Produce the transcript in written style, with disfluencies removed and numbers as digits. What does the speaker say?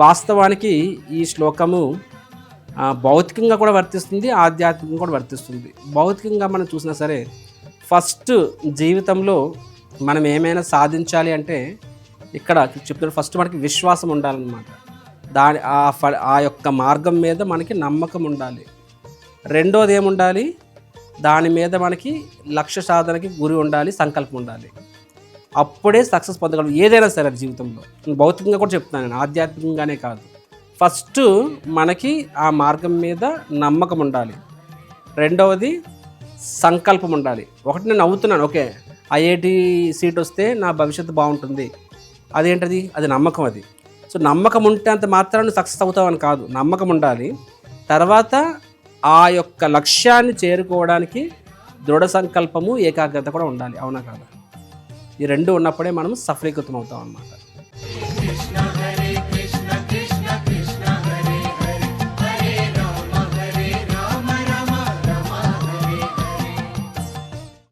వాస్తవానికి ఈ శ్లోకము భౌతికంగా కూడా వర్తిస్తుంది, ఆధ్యాత్మికంగా కూడా వర్తిస్తుంది. భౌతికంగా మనం చూసినా సరే ఫస్ట్ జీవితంలో మనం ఏమైనా సాధించాలి అంటే ఇక్కడ చెప్తున్న ఫస్ట్ మనకి విశ్వాసం ఉండాలన్నమాట. ఆ యొక్క మార్గం మీద మనకి నమ్మకం ఉండాలి. రెండోది ఏముండాలి, దాని మీద మనకి లక్ష్య సాధనకి గురి ఉండాలి, సంకల్పం ఉండాలి. అప్పుడే సక్సెస్ పొందగలం ఏదైనా సరే జీవితంలో. భౌతికంగా కూడా చెప్తున్నాను నేను, ఆధ్యాత్మికంగానే కాదు. ఫస్ట్ మనకి ఆ మార్గం మీద నమ్మకం ఉండాలి. రెండవది సంకల్పం ఉండాలి. ఒకటి నేను నవ్వుతున్నాను, ఓకే ఐఐటి సీట్ వస్తే నా భవిష్యత్తు బాగుంటుంది, అదేంటది, అది నమ్మకం. అది సో నమ్మకం ఉంటే అంత మాత్రాన్ని సక్సెస్ అవుతామని కాదు, నమ్మకం ఉండాలి. తర్వాత ఆ యొక్క లక్ష్యాన్ని చేరుకోవడానికి దృఢ సంకల్పము, ఏకాగ్రత కూడా ఉండాలి. అవునా కాదా? ఈ రెండు ఉన్నప్పుడే మనం సఫలీకృతం అవుతాం అన్నమాట.